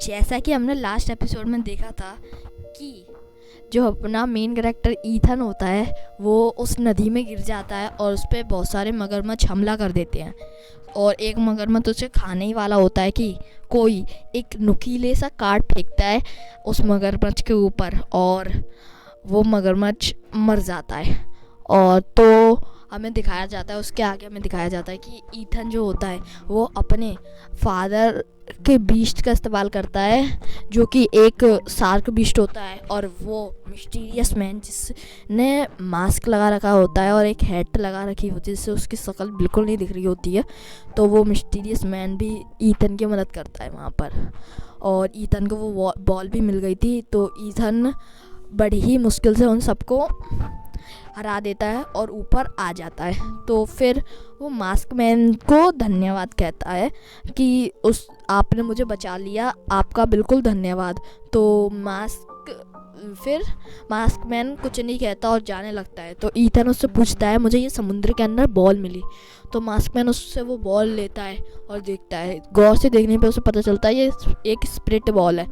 जैसा कि हमने लास्ट एपिसोड में देखा था कि जो अपना मेन कैरेक्टर ईथन होता है वो उस नदी में गिर जाता है और उस पर बहुत सारे मगरमच्छ हमला कर देते हैं और एक मगरमच्छ उसे खाने ही वाला होता है कि कोई एक नुकीले सा काट फेंकता है उस मगरमच्छ के ऊपर और वो मगरमच्छ मर जाता है। और तो हमें दिखाया जाता है, उसके आगे हमें दिखाया जाता है कि ईथन जो होता है वो अपने फादर के बीस्ट का इस्तेमाल करता है जो कि एक शार्क बीस्ट होता है और वो मिस्टीरियस मैन जिसने मास्क लगा रखा होता है और एक हैट लगा रखी होती है जिससे उसकी शक्ल बिल्कुल नहीं दिख रही होती है। तो वो मिस्टीरियस मैन भी ईथन की मदद करता है वहाँ पर और ईथन को वो बॉल भी मिल गई थी। तो ईथन बड़ी ही मुश्किल से उन सबको हरा देता है और ऊपर आ जाता है। तो फिर वो मास्क मैन को धन्यवाद कहता है कि आपने मुझे बचा लिया, आपका बिल्कुल धन्यवाद। तो फिर मास्क मैन कुछ नहीं कहता और जाने लगता है। तो ईथन उससे पूछता है मुझे ये समुद्र के अंदर बॉल मिली। तो मास्क मैन उससे वो बॉल लेता है और देखता है, गौर से देखने पे उसे पता चलता है ये एक स्पिरिट बॉल है।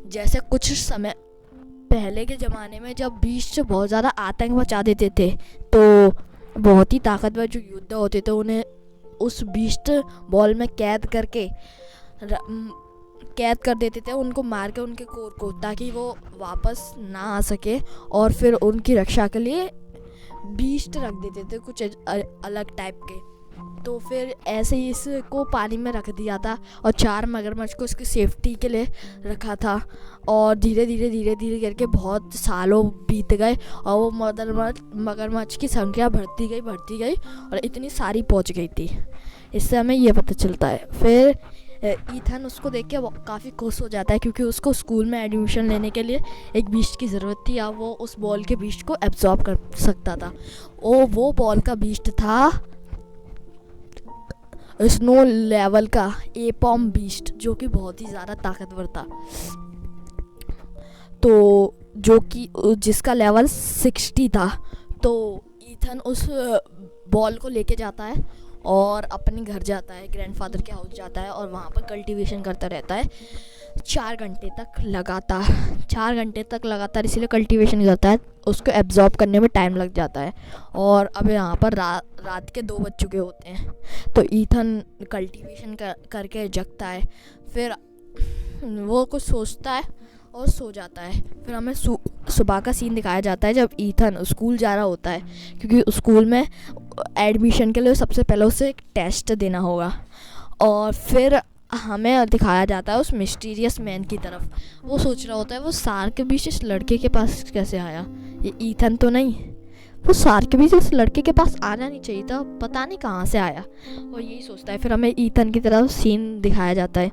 जैसे कुछ समय पहले के ज़माने में जब बीस्ट बहुत ज़्यादा आतंक मचा देते थे तो बहुत ही ताकतवर जो योद्धा होते थे उन्हें उस बीस्ट बॉल में कैद कर देते थे, उनको मार के उनके कोर को, ताकि वो वापस ना आ सके और फिर उनकी रक्षा के लिए बीस्ट रख देते थे कुछ अलग टाइप के। तो फिर ऐसे ही इसको पानी में रख दिया था और 4 मगरमच्छ को इसकी सेफ्टी के लिए रखा था और धीरे धीरे करके बहुत सालों बीत गए और वो मगरमच्छ की संख्या बढ़ती गई और इतनी सारी पहुंच गई थी। इससे हमें ये पता चलता है। फिर ईथन उसको देख के काफ़ी खुश हो जाता है क्योंकि उसको स्कूल में एडमिशन लेने के लिए एक बीस्ट की ज़रूरत थी या वो उस बॉल के बीस्ट को एब्जॉर्ब कर सकता था। वो बॉल का बीस्ट था स्नो लेवल का एपॉम बीस्ट जो कि बहुत ही ज़्यादा ताकतवर था। तो जो कि जिसका लेवल 60 था। तो ईथन उस बॉल को लेके जाता है और अपने घर जाता है, ग्रैंडफादर के हाउस जाता है और वहाँ पर कल्टीवेशन करता रहता है 4 घंटे तक लगातार इसीलिए कल्टीवेशन करता है, उसको एब्जॉर्ब करने में टाइम लग जाता है। और अब यहाँ पर रात के 2 बज चुके होते हैं। तो ईथन कल्टीवेशन करके जगता है, फिर वो कुछ सोचता है और सो जाता है। फिर हमें सुबह का सीन दिखाया जाता है जब ईथन स्कूल जा रहा होता है क्योंकि स्कूल में एडमिशन के लिए सबसे पहले उसे एक टेस्ट देना होगा। और फिर हमें दिखाया जाता है उस मिस्टीरियस मैन की तरफ। वो सोच रहा होता है वो शार्क के बीच इस लड़के के पास कैसे आया, ये ईथन तो नहीं, वो शार्क के बीच इस लड़के के पास आना नहीं चाहिए था, पता नहीं कहाँ से आया। और यही सोचता है। फिर हमें ईथन की तरफ सीन दिखाया जाता है।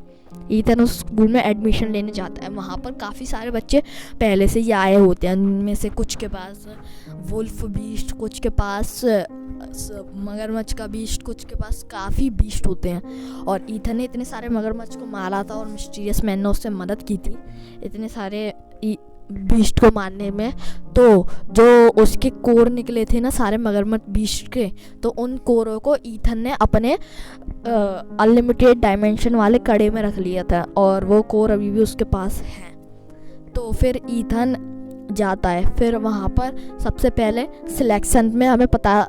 ईथन उस स्कूल में एडमिशन लेने जाता है। वहाँ पर काफ़ी सारे बच्चे पहले से ही आए होते हैं, उनमें से कुछ के पास वुल्फ बीस्ट, कुछ के पास मगरमच्छ का बीस्ट, कुछ के पास काफ़ी बीस्ट होते हैं। और ईथन ने इतने सारे मगरमच्छ को मारा था और मिस्टीरियस मैन ने उससे मदद की थी इतने सारे बीस्ट को मारने में। तो जो उसके कोर निकले थे ना सारे मगरमच्छ बीस्ट के, तो उन कोरों को ईथन ने अपने अनलिमिटेड डायमेंशन वाले कड़े में रख लिया था और वो कोर अभी भी उसके पास है। तो फिर ईथन जाता है। फिर वहाँ पर सबसे पहले सिलेक्शन में हमें पता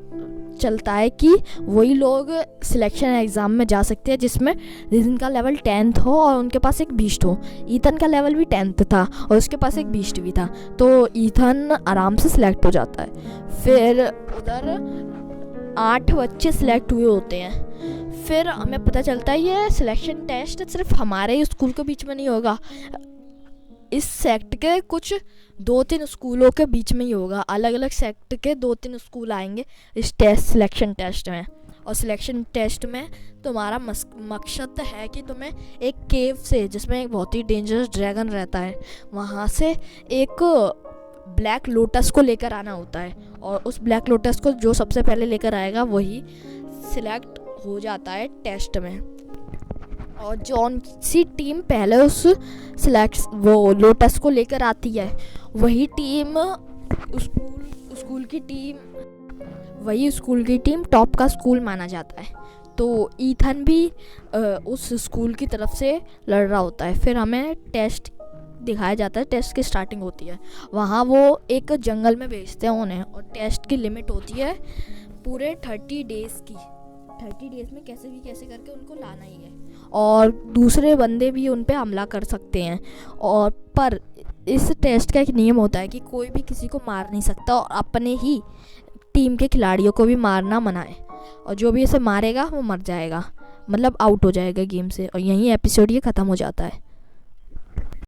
चलता है कि वही लोग सिलेक्शन एग्ज़ाम में जा सकते हैं जिनका लेवल 10th हो और उनके पास एक बीस्ट हो। ईथन का लेवल भी 10th था और उसके पास एक बीस्ट भी था। तो ईथन आराम से सिलेक्ट हो जाता है। फिर उधर 8 बच्चे सिलेक्ट हुए होते हैं। फिर हमें पता चलता है ये सिलेक्शन टेस्ट सिर्फ हमारे ही स्कूल के बीच में नहीं होगा, इस सेक्ट के कुछ 2-3 स्कूलों के बीच में ही होगा। अलग अलग सेक्ट के 2-3 स्कूल आएंगे इस सिलेक्शन टेस्ट में। और सिलेक्शन टेस्ट में तुम्हारा मकसद है कि तुम्हें एक केव से, जिसमें एक बहुत ही डेंजरस ड्रैगन रहता है, वहाँ से एक ब्लैक लोटस को लेकर आना होता है। और उस ब्लैक लोटस को जो सबसे पहले लेकर आएगा वही सिलेक्ट हो जाता है टेस्ट में। और जौन सी टीम पहले उस लोटस को लेकर आती है वही स्कूल की टीम टॉप का स्कूल माना जाता है। तो ईथन भी उस स्कूल की तरफ से लड़ रहा होता है। फिर हमें टेस्ट दिखाया जाता है, टेस्ट की स्टार्टिंग होती है। वहाँ वो एक जंगल में भेजते हैं उन्हें, और टेस्ट की लिमिट होती है पूरे 30 डेज़ की। 30 डेज़ में कैसे करके उनको लाना ही है, और दूसरे बंदे भी उन पे हमला कर सकते हैं। और पर इस टेस्ट का एक नियम होता है कि कोई भी किसी को मार नहीं सकता, और अपने ही टीम के खिलाड़ियों को भी मारना मना है, और जो भी इसे मारेगा वो मर जाएगा, मतलब आउट हो जाएगा गेम से। और यहीं एपिसोड ये ख़त्म हो जाता है।